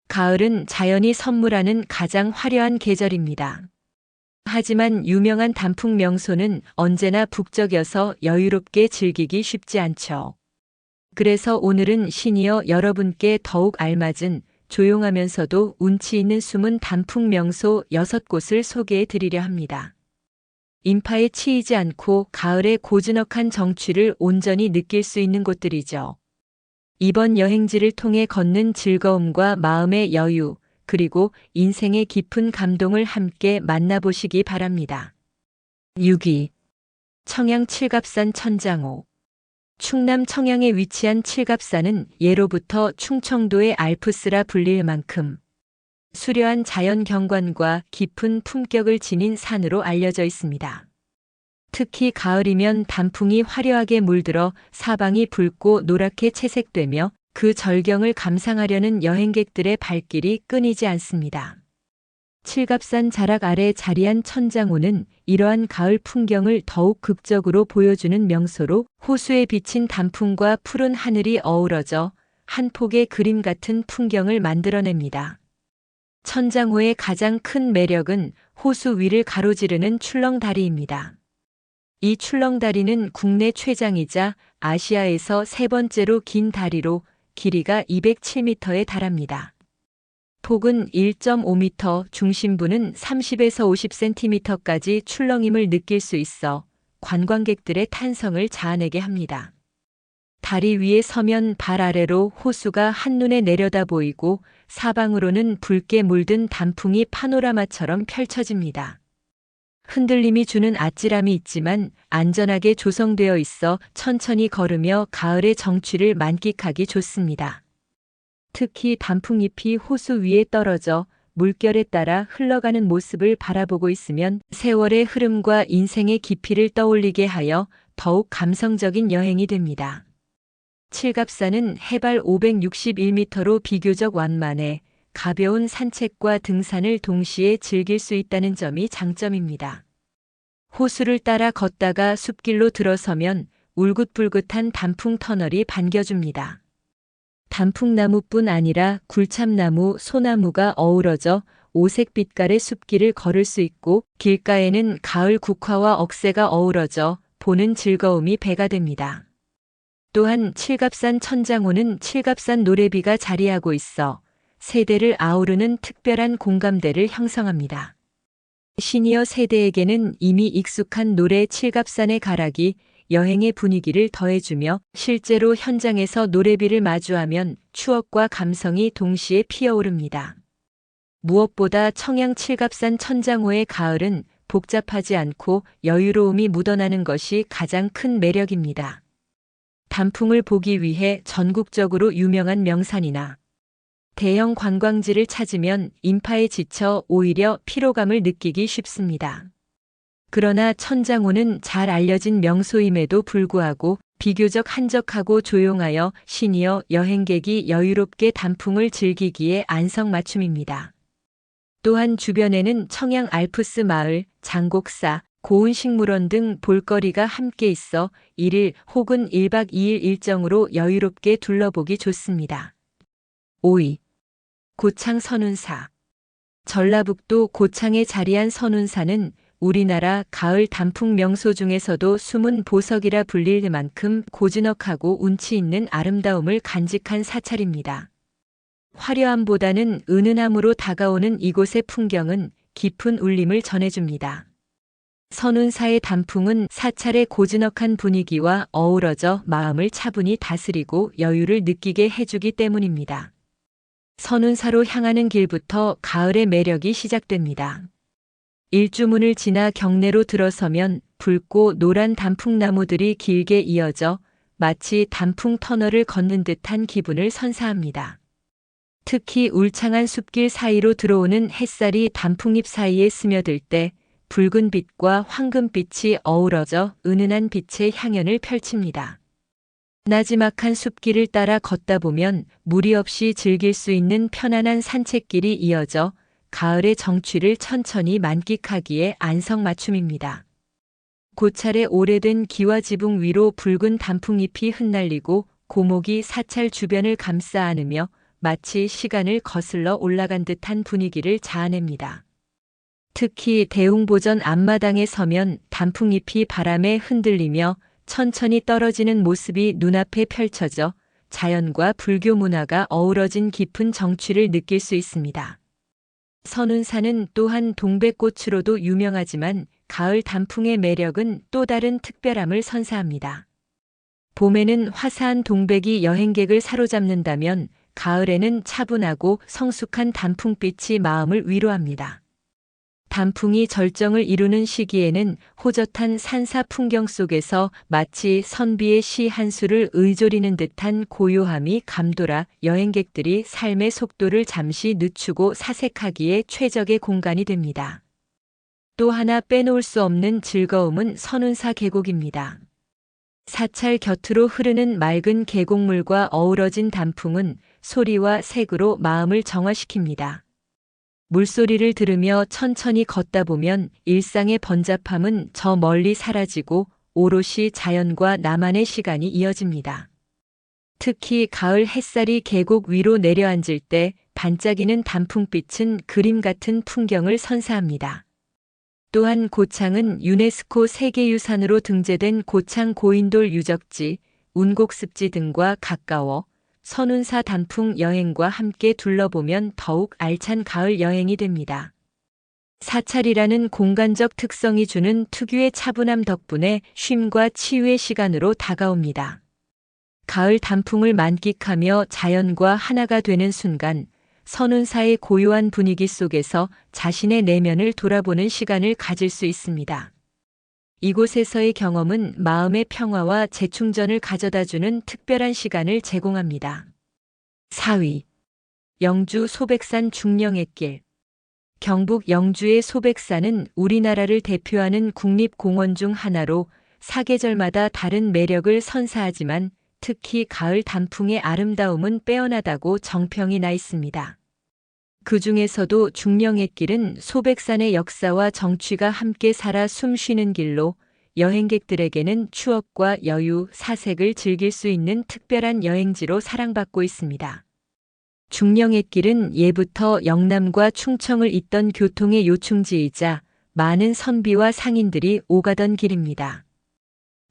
가을은 자연이 선물하는 가장 화려한 계절입니다. 하지만 유명한 단풍 명소는 언제나 북적여서 여유롭게 즐기기 쉽지 않죠. 그래서 오늘은 시니어 여러분께 더욱 알맞은 조용하면서도 운치 있는 숨은 단풍 명소 6곳을 소개해 드리려 합니다. 인파에 치이지 않고 가을의 고즈넉한 정취를 온전히 느낄 수 있는 곳들이죠. 이번 여행지를 통해 걷는 즐거움과 마음의 여유, 그리고 인생의 깊은 감동을 함께 만나보시기 바랍니다. 6위. 청양 칠갑산 천장호. 충남 청양에 위치한 칠갑산은 예로부터 충청도의 알프스라 불릴 만큼 수려한 자연 경관과 깊은 품격을 지닌 산으로 알려져 있습니다. 특히 가을이면 단풍이 화려하게 물들어 사방이 붉고 노랗게 채색되며 그 절경을 감상하려는 여행객들의 발길이 끊이지 않습니다. 칠갑산 자락 아래 자리한 천장호는 이러한 가을 풍경을 더욱 극적으로 보여주는 명소로 호수에 비친 단풍과 푸른 하늘이 어우러져 한 폭의 그림 같은 풍경을 만들어냅니다. 천장호의 가장 큰 매력은 호수 위를 가로지르는 출렁다리입니다. 이 출렁다리는 국내 최장이자 아시아에서 세 번째로 긴 다리로 길이가 207m에 달합니다. 폭은 1.5m, 중심부는 30에서 50cm까지 출렁임을 느낄 수 있어 관광객들의 탄성을 자아내게 합니다. 다리 위에 서면 발 아래로 호수가 한눈에 내려다 보이고 사방으로는 붉게 물든 단풍이 파노라마처럼 펼쳐집니다. 흔들림이 주는 아찔함이 있지만 안전하게 조성되어 있어 천천히 걸으며 가을의 정취를 만끽하기 좋습니다. 특히 단풍잎이 호수 위에 떨어져 물결에 따라 흘러가는 모습을 바라보고 있으면 세월의 흐름과 인생의 깊이를 떠올리게 하여 더욱 감성적인 여행이 됩니다. 칠갑산은 해발 561m로 비교적 완만해 가벼운 산책과 등산을 동시에 즐길 수 있다는 점이 장점입니다. 호수를 따라 걷다가 숲길로 들어서면 울긋불긋한 단풍 터널이 반겨줍니다. 단풍나무뿐 아니라 굴참나무, 소나무가 어우러져 오색 빛깔의 숲길을 걸을 수 있고 길가에는 가을 국화와 억새가 어우러져 보는 즐거움이 배가 됩니다. 또한 칠갑산 천장호는 칠갑산 노래비가 자리하고 있어 세대를 아우르는 특별한 공감대를 형성합니다. 시니어 세대에게는 이미 익숙한 노래 칠갑산의 가락이 여행의 분위기를 더해주며 실제로 현장에서 노래비를 마주하면 추억과 감성이 동시에 피어오릅니다. 무엇보다 청양 칠갑산 천장호의 가을은 복잡하지 않고 여유로움이 묻어나는 것이 가장 큰 매력입니다. 단풍을 보기 위해 전국적으로 유명한 명산이나 대형 관광지를 찾으면 인파에 지쳐 오히려 피로감을 느끼기 쉽습니다. 그러나 천장호는 잘 알려진 명소임에도 불구하고 비교적 한적하고 조용하여 시니어 여행객이 여유롭게 단풍을 즐기기에 안성맞춤입니다. 또한 주변에는 청양 알프스 마을, 장곡사, 고운식물원 등 볼거리가 함께 있어 1일 혹은 1박 2일 일정으로 여유롭게 둘러보기 좋습니다. 5위. 고창 선운사. 전라북도 고창에 자리한 선운사는 우리나라 가을 단풍 명소 중에서도 숨은 보석이라 불릴 만큼 고즈넉하고 운치 있는 아름다움을 간직한 사찰입니다. 화려함보다는 은은함으로 다가오는 이곳의 풍경은 깊은 울림을 전해줍니다. 선운사의 단풍은 사찰의 고즈넉한 분위기와 어우러져 마음을 차분히 다스리고 여유를 느끼게 해주기 때문입니다. 선운사로 향하는 길부터 가을의 매력이 시작됩니다. 일주문을 지나 경내로 들어서면 붉고 노란 단풍나무들이 길게 이어져 마치 단풍 터널을 걷는 듯한 기분을 선사합니다. 특히 울창한 숲길 사이로 들어오는 햇살이 단풍잎 사이에 스며들 때 붉은 빛과 황금빛이 어우러져 은은한 빛의 향연을 펼칩니다. 나지막한 숲길을 따라 걷다 보면 무리 없이 즐길 수 있는 편안한 산책길이 이어져 가을의 정취를 천천히 만끽하기에 안성맞춤입니다. 고찰의 오래된 기와 지붕 위로 붉은 단풍잎이 흩날리고 고목이 사찰 주변을 감싸 안으며 마치 시간을 거슬러 올라간 듯한 분위기를 자아냅니다. 특히 대웅보전 앞마당에 서면 단풍잎이 바람에 흔들리며 천천히 떨어지는 모습이 눈앞에 펼쳐져 자연과 불교 문화가 어우러진 깊은 정취를 느낄 수 있습니다. 선운사는 또한 동백꽃으로도 유명하지만 가을 단풍의 매력은 또 다른 특별함을 선사합니다. 봄에는 화사한 동백이 여행객을 사로잡는다면 가을에는 차분하고 성숙한 단풍빛이 마음을 위로합니다. 단풍이 절정을 이루는 시기에는 호젓한 산사 풍경 속에서 마치 선비의 시 한 수를 의조리는 듯한 고요함이 감돌아 여행객들이 삶의 속도를 잠시 늦추고 사색하기에 최적의 공간이 됩니다. 또 하나 빼놓을 수 없는 즐거움은 선운사 계곡입니다. 사찰 곁으로 흐르는 맑은 계곡물과 어우러진 단풍은 소리와 색으로 마음을 정화시킵니다. 물소리를 들으며 천천히 걷다 보면 일상의 번잡함은 저 멀리 사라지고 오롯이 자연과 나만의 시간이 이어집니다. 특히 가을 햇살이 계곡 위로 내려앉을 때 반짝이는 단풍빛은 그림 같은 풍경을 선사합니다. 또한 고창은 유네스코 세계유산으로 등재된 고창 고인돌 유적지, 운곡습지 등과 가까워 선운사 단풍 여행과 함께 둘러보면 더욱 알찬 가을 여행이 됩니다. 사찰이라는 공간적 특성이 주는 특유의 차분함 덕분에 쉼과 치유의 시간으로 다가옵니다. 가을 단풍을 만끽하며 자연과 하나가 되는 순간, 선운사의 고요한 분위기 속에서 자신의 내면을 돌아보는 시간을 가질 수 있습니다. 이곳에서의 경험은 마음의 평화와 재충전을 가져다주는 특별한 시간을 제공합니다. 4위. 영주 소백산 중령의길. 경북 영주의 소백산은 우리나라를 대표하는 국립공원 중 하나로 사계절마다 다른 매력을 선사하지만 특히 가을 단풍의 아름다움은 빼어나다고 정평이 나 있습니다. 그 중에서도 중령의길은 소백산의 역사와 정취가 함께 살아 숨쉬는 길로 여행객들에게는 추억과 여유, 사색을 즐길 수 있는 특별한 여행지로 사랑받고 있습니다. 중령의길은 예부터 영남과 충청을 잇던 교통의 요충지이자 많은 선비와 상인들이 오가던 길입니다.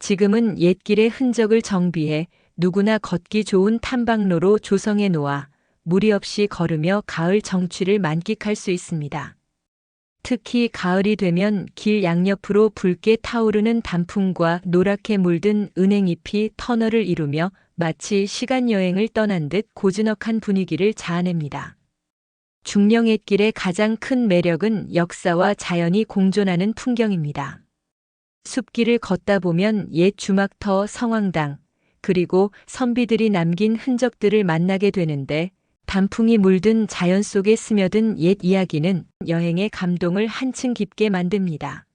지금은 옛길의 흔적을 정비해 누구나 걷기 좋은 탐방로로 조성해 놓아 무리 없이 걸으며 가을 정취를 만끽할 수 있습니다. 특히 가을이 되면 길 양옆으로 붉게 타오르는 단풍과 노랗게 물든 은행잎이 터널을 이루며 마치 시간여행을 떠난 듯 고즈넉한 분위기를 자아냅니다. 중령의길의 가장 큰 매력은 역사와 자연이 공존하는 풍경입니다. 숲길을 걷다 보면 옛 주막터 성황당, 그리고 선비들이 남긴 흔적들을 만나게 되는데 단풍이 물든 자연 속에 스며든 옛 이야기는 여행의 감동을 한층 깊게 만듭니다.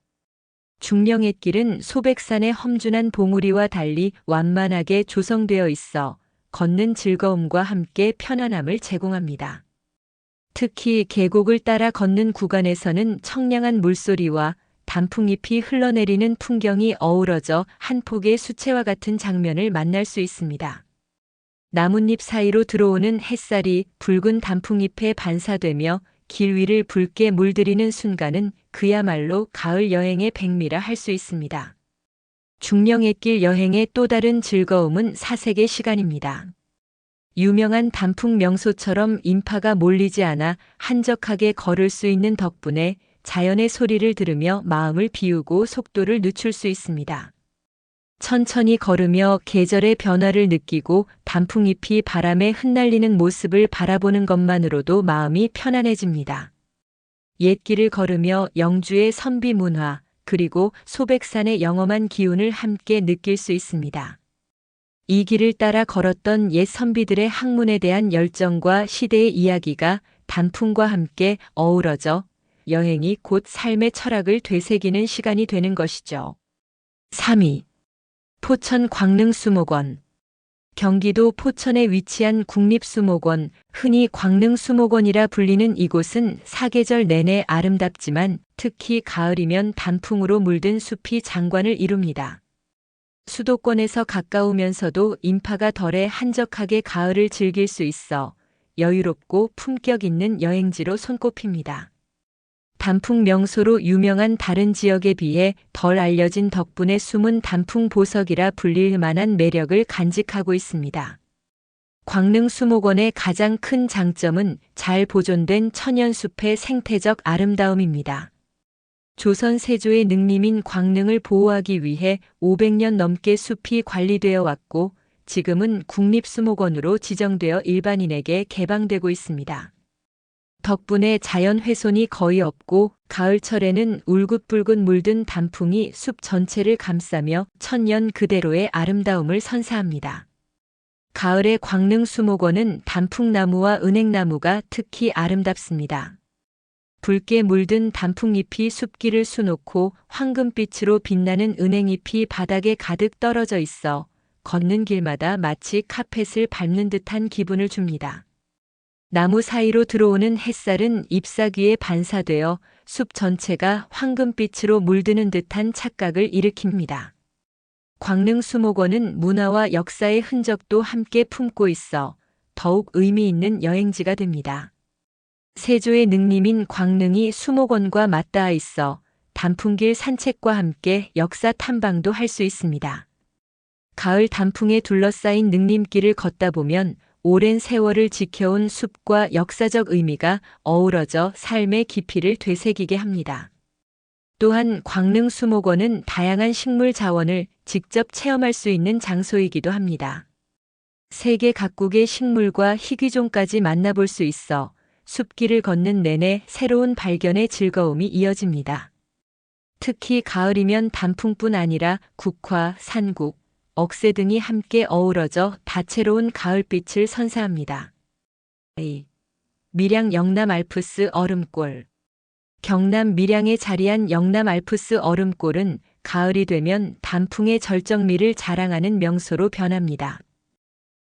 중령의길은 소백산의 험준한 봉우리와 달리 완만하게 조성되어 있어 걷는 즐거움과 함께 편안함을 제공합니다. 특히 계곡을 따라 걷는 구간에서는 청량한 물소리와 단풍잎이 흘러내리는 풍경이 어우러져 한 폭의 수채화 같은 장면을 만날 수 있습니다. 나뭇잎 사이로 들어오는 햇살이 붉은 단풍잎에 반사되며 길 위를 붉게 물들이는 순간은 그야말로 가을 여행의 백미라 할 수 있습니다. 중령의길 여행의 또 다른 즐거움은 사색의 시간입니다. 유명한 단풍 명소처럼 인파가 몰리지 않아 한적하게 걸을 수 있는 덕분에 자연의 소리를 들으며 마음을 비우고 속도를 늦출 수 있습니다. 천천히 걸으며 계절의 변화를 느끼고 단풍잎이 바람에 흩날리는 모습을 바라보는 것만으로도 마음이 편안해집니다. 옛길을 걸으며 영주의 선비 문화, 그리고 소백산의 영험한 기운을 함께 느낄 수 있습니다. 이 길을 따라 걸었던 옛 선비들의 학문에 대한 열정과 시대의 이야기가 단풍과 함께 어우러져 여행이 곧 삶의 철학을 되새기는 시간이 되는 것이죠. 3위. 포천 광릉수목원. 경기도 포천에 위치한 국립수목원, 흔히 광릉수목원이라 불리는 이곳은 사계절 내내 아름답지만 특히 가을이면 단풍으로 물든 숲이 장관을 이룹니다. 수도권에서 가까우면서도 인파가 덜해 한적하게 가을을 즐길 수 있어 여유롭고 품격 있는 여행지로 손꼽힙니다. 단풍 명소로 유명한 다른 지역에 비해 덜 알려진 덕분에 숨은 단풍 보석이라 불릴 만한 매력을 간직하고 있습니다. 광릉 수목원의 가장 큰 장점은 잘 보존된 천연숲의 생태적 아름다움입니다. 조선 세조의 능림인 광릉을 보호하기 위해 500년 넘게 숲이 관리되어 왔고 지금은 국립수목원으로 지정되어 일반인에게 개방되고 있습니다. 덕분에 자연 훼손이 거의 없고 가을철에는 울긋불긋 물든 단풍이 숲 전체를 감싸며 천년 그대로의 아름다움을 선사합니다. 가을의 광릉 수목원은 단풍나무와 은행나무가 특히 아름답습니다. 붉게 물든 단풍잎이 숲길을 수놓고 황금빛으로 빛나는 은행잎이 바닥에 가득 떨어져 있어 걷는 길마다 마치 카펫을 밟는 듯한 기분을 줍니다. 나무 사이로 들어오는 햇살은 잎사귀에 반사되어 숲 전체가 황금빛으로 물드는 듯한 착각을 일으킵니다. 광릉 수목원은 문화와 역사의 흔적도 함께 품고 있어 더욱 의미 있는 여행지가 됩니다. 세조의 능림인 광릉이 수목원과 맞닿아 있어 단풍길 산책과 함께 역사 탐방도 할 수 있습니다. 가을 단풍에 둘러싸인 능림길을 걷다 보면 오랜 세월을 지켜온 숲과 역사적 의미가 어우러져 삶의 깊이를 되새기게 합니다. 또한 광릉 수목원은 다양한 식물 자원을 직접 체험할 수 있는 장소이기도 합니다. 세계 각국의 식물과 희귀종까지 만나볼 수 있어 숲길을 걷는 내내 새로운 발견의 즐거움이 이어집니다. 특히 가을이면 단풍뿐 아니라 국화, 산국, 억새 등이 함께 어우러져 다채로운 가을빛을 선사합니다. 밀양 영남 알프스 얼음골. 경남 밀양에 자리한 영남 알프스 얼음골은 가을이 되면 단풍의 절정미를 자랑하는 명소로 변합니다.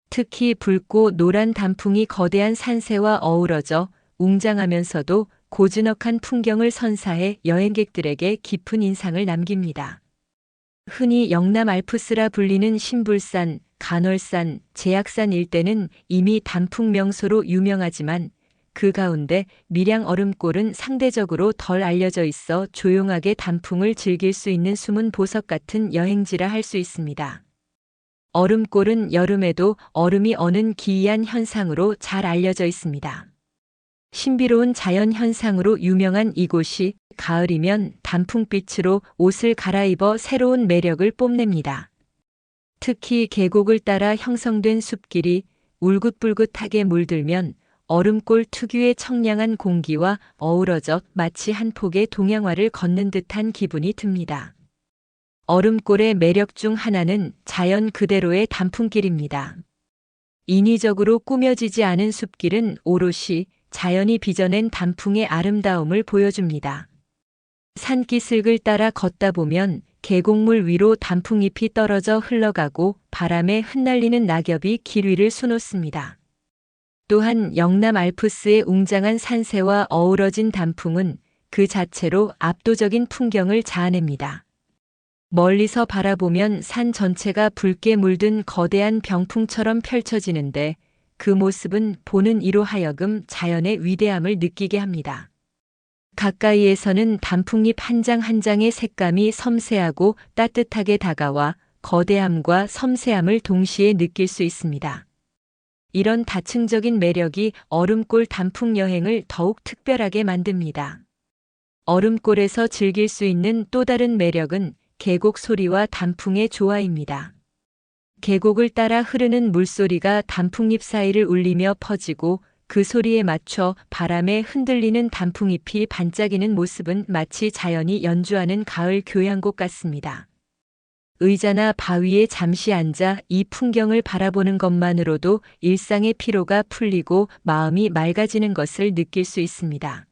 특히 붉고 노란 단풍이 거대한 산세와 어우러져 웅장하면서도 고즈넉한 풍경을 선사해 여행객들에게 깊은 인상을 남깁니다. 흔히 영남 알프스라 불리는 신불산, 간월산, 제약산 일대는 이미 단풍 명소로 유명하지만 그 가운데 밀양 얼음골은 상대적으로 덜 알려져 있어 조용하게 단풍을 즐길 수 있는 숨은 보석 같은 여행지라 할 수 있습니다. 얼음골은 여름에도 얼음이 어는 기이한 현상으로 잘 알려져 있습니다. 신비로운 자연 현상으로 유명한 이곳이 가을이면 단풍빛으로 옷을 갈아입어 새로운 매력을 뽐냅니다. 특히 계곡을 따라 형성된 숲길이 울긋불긋하게 물들면 얼음골 특유의 청량한 공기와 어우러져 마치 한 폭의 동양화를 걷는 듯한 기분이 듭니다. 얼음골의 매력 중 하나는 자연 그대로의 단풍길입니다. 인위적으로 꾸며지지 않은 숲길은 오롯이 자연이 빚어낸 단풍의 아름다움을 보여줍니다. 산기슭을 따라 걷다 보면 계곡물 위로 단풍잎이 떨어져 흘러가고 바람에 흩날리는 낙엽이 길 위를 수놓습니다. 또한 영남 알프스의 웅장한 산세와 어우러진 단풍은 그 자체로 압도적인 풍경을 자아냅니다. 멀리서 바라보면 산 전체가 붉게 물든 거대한 병풍처럼 펼쳐지는데 그 모습은 보는 이로 하여금 자연의 위대함을 느끼게 합니다. 가까이에서는 단풍잎 한 장 한 장의 색감이 섬세하고 따뜻하게 다가와 거대함과 섬세함을 동시에 느낄 수 있습니다. 이런 다층적인 매력이 얼음골 단풍 여행을 더욱 특별하게 만듭니다. 얼음골에서 즐길 수 있는 또 다른 매력은 계곡 소리와 단풍의 조화입니다. 계곡을 따라 흐르는 물소리가 단풍잎 사이를 울리며 퍼지고 그 소리에 맞춰 바람에 흔들리는 단풍잎이 반짝이는 모습은 마치 자연이 연주하는 가을 교향곡 같습니다. 의자나 바위에 잠시 앉아 이 풍경을 바라보는 것만으로도 일상의 피로가 풀리고 마음이 맑아지는 것을 느낄 수 있습니다.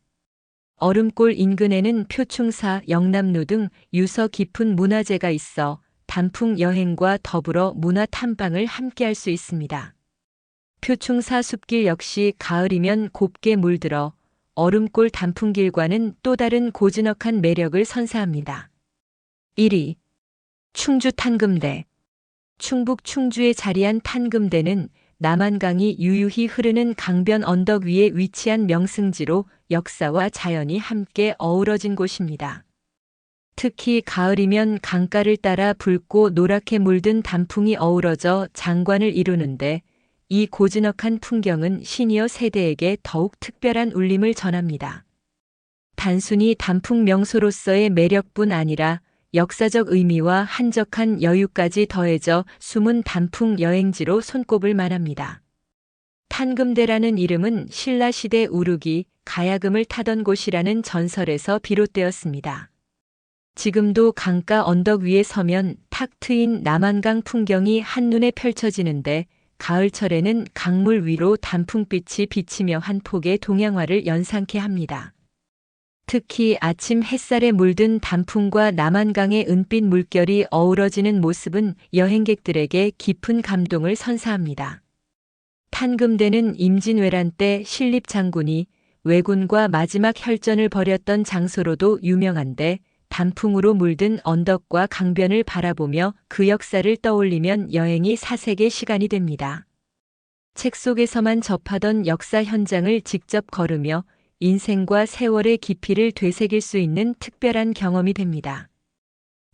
얼음골 인근에는 표충사, 영남로 등 유서 깊은 문화재가 있어 단풍 여행과 더불어 문화 탐방을 함께할 수 있습니다. 표충사 숲길 역시 가을이면 곱게 물들어 얼음골 단풍길과는 또 다른 고즈넉한 매력을 선사합니다. 1위. 충주 탄금대. 충북 충주에 자리한 탄금대는 남한강이 유유히 흐르는 강변 언덕 위에 위치한 명승지로 역사와 자연이 함께 어우러진 곳입니다. 특히 가을이면 강가를 따라 붉고 노랗게 물든 단풍이 어우러져 장관을 이루는데 이 고즈넉한 풍경은 시니어 세대에게 더욱 특별한 울림을 전합니다. 단순히 단풍 명소로서의 매력뿐 아니라 역사적 의미와 한적한 여유까지 더해져 숨은 단풍 여행지로 손꼽을 만합니다. 탄금대라는 이름은 신라시대 우르기, 가야금을 타던 곳이라는 전설에서 비롯되었습니다. 지금도 강가 언덕 위에 서면 탁 트인 남한강 풍경이 한눈에 펼쳐지는데 가을철에는 강물 위로 단풍빛이 비치며 한 폭의 동양화를 연상케 합니다. 특히 아침 햇살에 물든 단풍과 남한강의 은빛 물결이 어우러지는 모습은 여행객들에게 깊은 감동을 선사합니다. 탄금대는 임진왜란 때 신립 장군이 왜군과 마지막 혈전을 벌였던 장소로도 유명한데 단풍으로 물든 언덕과 강변을 바라보며 그 역사를 떠올리면 여행이 사색의 시간이 됩니다. 책 속에서만 접하던 역사 현장을 직접 걸으며 인생과 세월의 깊이를 되새길 수 있는 특별한 경험이 됩니다.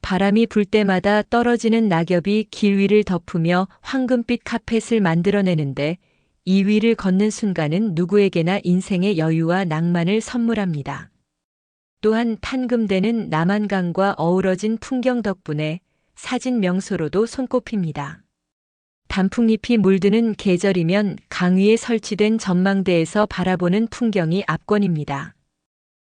바람이 불 때마다 떨어지는 낙엽이 길 위를 덮으며 황금빛 카펫을 만들어내는데 이 위를 걷는 순간은 누구에게나 인생의 여유와 낭만을 선물합니다. 또한 탄금대는 남한강과 어우러진 풍경 덕분에 사진 명소로도 손꼽힙니다. 단풍잎이 물드는 계절이면 강 위에 설치된 전망대에서 바라보는 풍경이 압권입니다.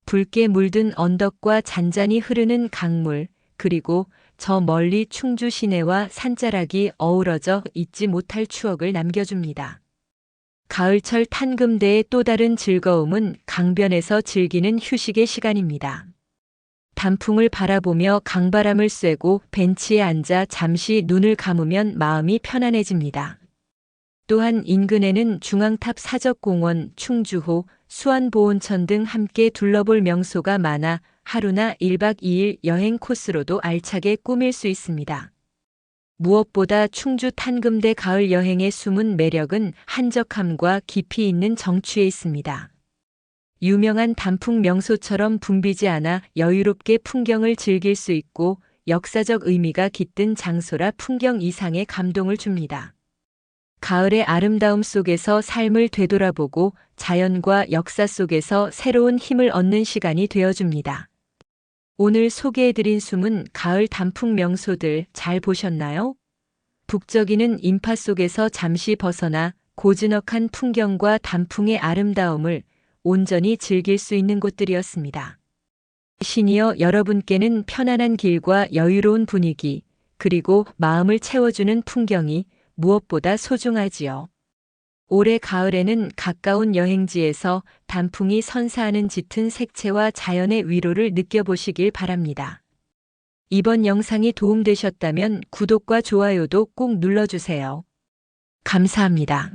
붉게 물든 언덕과 잔잔히 흐르는 강물, 그리고 저 멀리 충주 시내와 산자락이 어우러져 잊지 못할 추억을 남겨줍니다. 가을철 탄금대의 또 다른 즐거움은 강변에서 즐기는 휴식의 시간입니다. 단풍을 바라보며 강바람을 쐬고 벤치에 앉아 잠시 눈을 감으면 마음이 편안해집니다. 또한 인근에는 중앙탑 사적공원, 충주호, 수안보온천 등 함께 둘러볼 명소가 많아 하루나 1박 2일 여행 코스로도 알차게 꾸밀 수 있습니다. 무엇보다 충주 탄금대 가을 여행의 숨은 매력은 한적함과 깊이 있는 정취에 있습니다. 유명한 단풍 명소처럼 붐비지 않아 여유롭게 풍경을 즐길 수 있고 역사적 의미가 깃든 장소라 풍경 이상의 감동을 줍니다. 가을의 아름다움 속에서 삶을 되돌아보고 자연과 역사 속에서 새로운 힘을 얻는 시간이 되어줍니다. 오늘 소개해드린 숨은 가을 단풍 명소들 잘 보셨나요? 북적이는 인파 속에서 잠시 벗어나 고즈넉한 풍경과 단풍의 아름다움을 온전히 즐길 수 있는 곳들이었습니다. 시니어 여러분께는 편안한 길과 여유로운 분위기, 그리고 마음을 채워주는 풍경이 무엇보다 소중하지요. 올해 가을에는 가까운 여행지에서 단풍이 선사하는 짙은 색채와 자연의 위로를 느껴보시길 바랍니다. 이번 영상이 도움되셨다면 구독과 좋아요도 꼭 눌러주세요. 감사합니다.